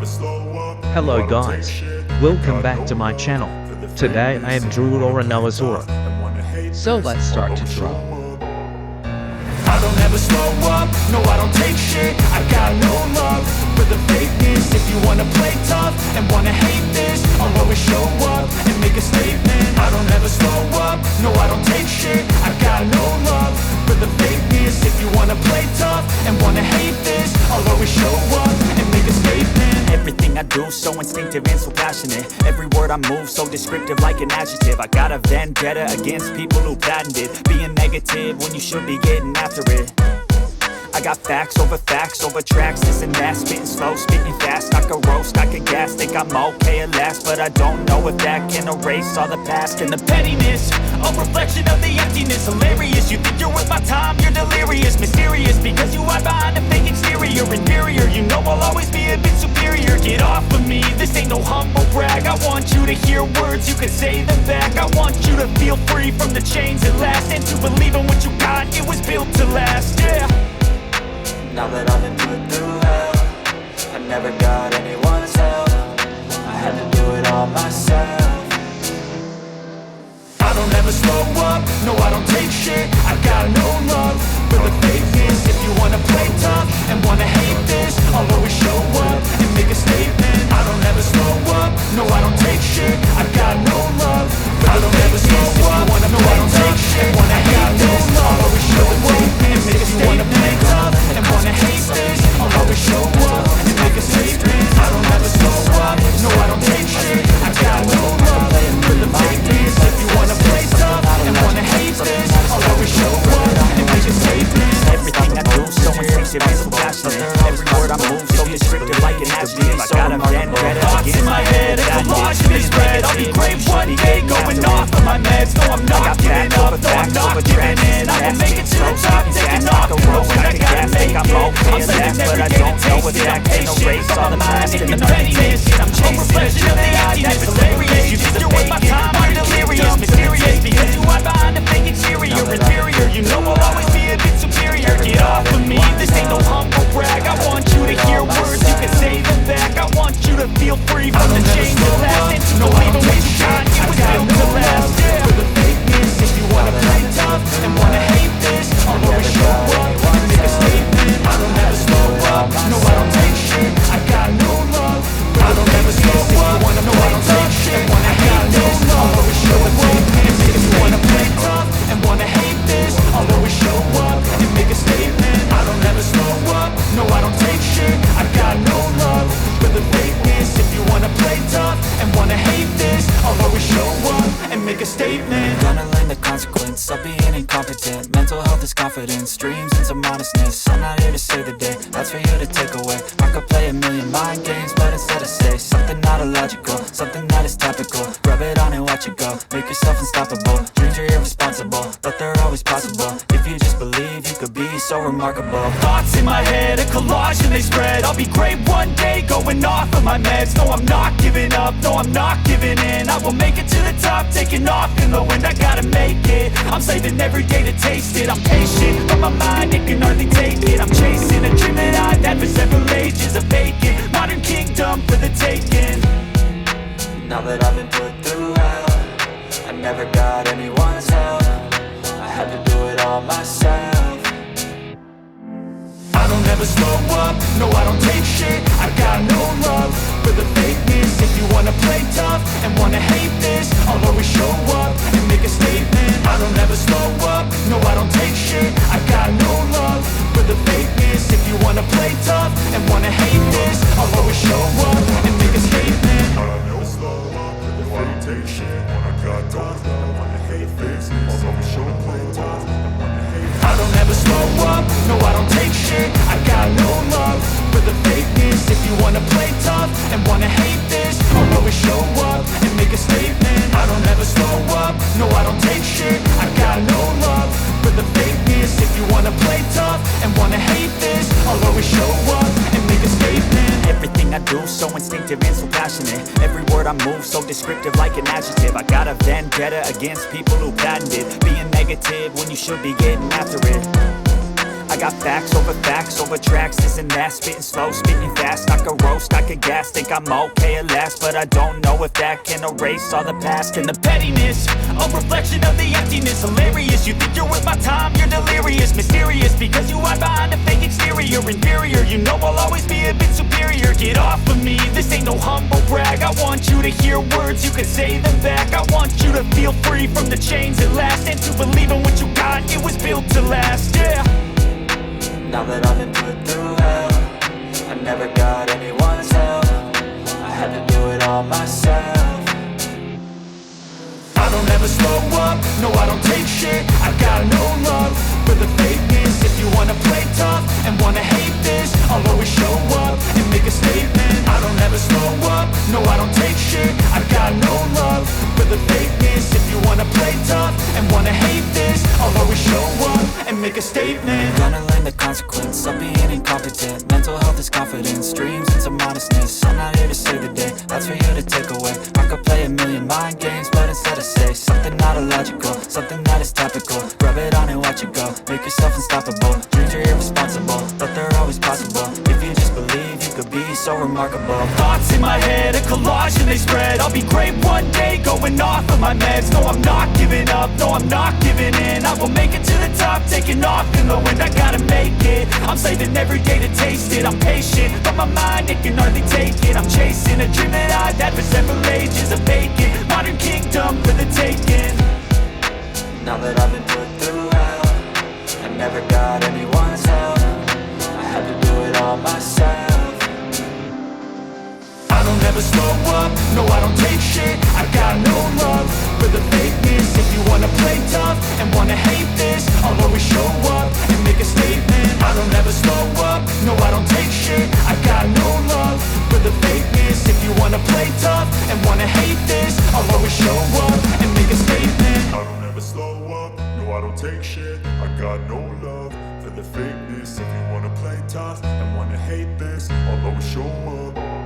Hello guys, welcome back to my channel. Today I am Drew Roronoa Zoro. So let's start to draw. I don't ever slow up, no I don't take shit. I got no love for the fakeness. If you wanna play tough and wanna hate this, I'll always show up and make a statement. I don't ever slow up, no I don't take shit. I got no love for the fakeness. If you wanna play tough and wanna hate this, I'll always show up and make a statement. Everything I do so instinctive and so passionate. Every word I move so descriptive like an adjective. I got a vendetta against people who patented being negative when you should be getting after it. I got facts over tracks, this and that. Spitting slow, speaking fast, I could roast, I could gas. Think I'm okay at last, but I don't know if that can erase all the past. And the pettiness, a reflection of the emptiness. Hilarious, you think you're worth my time, you're delirious. Mysterious, because you hide behind a fake exterior. Inferior, you know I'll always be a bit superior. Get off of me, this ain't no humble brag. I want you to hear words, you can say them back. I want you to feel free from the chains at last, and to believe in what you got, it was built to last, yeah. Now that I've been put through hell, I never got anyone's help. I had to do it all myself. I don't ever slow up, no I don't take shit. I got no love for the fakeness. If you wanna play tough and wanna hate this, I'll always show up and make a statement. I don't ever slow up, no I don't take shit. I got no love for the fakeness. If you wanna play tough and wanna hate this, I'll always show up and make a statement. And wanna hate this, I'll always show up and make a statement. I don't ever slow up, no I don't take shit. I got no love for the fakeness. If you wanna play tough and wanna hate this, I'll always show up and make a statement. Everything I do so instinctive and so passionate. Every word I move so descriptive like an adjective. I got a vendetta thoughts in my head, a collage in this red. I'll be great one day, going off of my meds. No I'm not giving up, no I'm not giving in. I will make it to the top, taking off, knowing I gotta make it. I'm spending every day to taste it. I'm patient, all the mind and the pettiness. I'm chasing a reflection of the emptiness. Hilarious, you think you're worth my time, you're delirious. Mysterious, because you hide behind a fake exterior. Inferior, you know I'll always be a bit superior. Get off of me, this ain't no humble brag. I want you to hear words, you can say them back. I want you to feel free from the chains that last, and to believe in what you got, it was built to last. For the fakeness, if you wanna play tough and wanna hate this, I'll always show up and make a statement. I don't ever slow up, no I don't take shit. I got no love, I don't ever slow up, no I don't take shit. Wanna hate this, I'll always show up and make a statement. If you wanna play tough and wanna hate this, I'll always show up and make a statement. I don't ever slow up, no I don't take shit. I got no love for the fakeness. If you wanna play tough and wanna hate this, I'll always show up and make a statement. Gonna learn the consequence of being incompetent. Mental health is confidence, dreams and some honestness. I'm not here to save the day, that's for you to take away. I could play a million mind games, but instead I say something not illogical, something that is topical. Rub it on and watch it go, make yourself unstoppable. Dreams are irresponsible, but they're always possible. If you just believe, you could be so remarkable. Thoughts in my head, a collage and they spread. I'll be great one day, going off of my meds. No I'm not giving up, no I'm not giving in. I will make it to the top, taking off in the wind. I gotta make it, I'm saving every day to taste it. I'm patient, but my mind, it can hardly take it. I'm chasing a dream that I've had for several ages. A vacant, modern kingdom for the taking. Now that I've been put through hell, I never got anyone's help. I had to do it all myself. I don't ever slow up, no I don't take shit. I got no love for the fakeness. If you wanna play tough and wanna hate this, I'll always show up and make a statement. I don't ever slow up, no I don't take shit. I got no love for the fakeness. If you wanna play tough and wanna hate this, I'll always show up and make a statement. I don't ever slow up, no I don't take shit. When I got tough, I wanna hate this, I'll always show up, play tough and wanna hate. I don't ever slow up, no I don't take shit. I got no love for the fakeness. If you wanna play tough and wanna hate this, I'll always show up and make a statement. I don't ever slow up, no I don't take shit. I got no love for the fakeness. If you wanna play tough and wanna hate this, I'll always show up and make a statement. Everything I do so instinctive and so passionate. Every word I move so descriptive like an adjective. I got a vendetta against people who patented being negative when you should be getting after it. I I got facts over tracks, this and that. Spitting slow, spitting fast, I could roast, I could gas. Think I'm okay at last, but I don't know if that can erase all the past. And the pettiness, a reflection of the emptiness. Hilarious, you think you're worth my time, you're delirious. Mysterious, because you hide behind a fake exterior. Inferior, you know I'll always be a bit superior. Get off of me, this ain't no humble brag. I want you to hear words, you can say them back. I want you to feel free from the chains at last, and to believe in what you got, it was built to last, yeah. Now that I've been put through hell, I never got anyone's help. I had to do it all myself. I don't ever slow up, no I don't take shit. I got no love for the fakeness. If you wanna play tough and wanna hate this, I'll always show up and make a statement. I don't ever slow up, no I don't take shit. I got no love for the fakeness. If you wanna play tough and wanna hate this, I'll always show up and make a statement. Gonna learn the consequence of being incompetent. Mental health is confidence, dreams into modestness. I'm not here to save the day, that's for you to take away. I could play a million mind games, but instead I say something not illogical, something that is topical. Rub it on and watch it go, make yourself unstoppable. Dreams are irresponsible, but they're always possible. If you just believe, you could be so remarkable. Thoughts in my head, a collage and they spread. I'll be great one day, going off of my meds. No, I'm not giving up, no, I'm not giving in. I will make it to the top, taking off in the wind. I gotta make it, I'm saving every day to taste it. I'm patient, but my mind, it can hardly take it. I'm chasing a dream that I've had for several ages. A vacant, modern kingdom for the taking. Now that I've been put through hell, I never got anyone's help. I had to do it all myself. I don't ever slow up, no I don't take shit. I got no love for the fakeness. If you wanna play tough and wanna hate this, I'll always show up and make a statement. I don't ever slow up, no I don't take shit. I got no love for the fakeness. If you wanna play tough and wanna hate this, I'll always show up and make a statement. I don't ever slow up, no I don't take shit. I got no love for the fakeness. If you wanna play tough and wanna hate this, I'll always show up.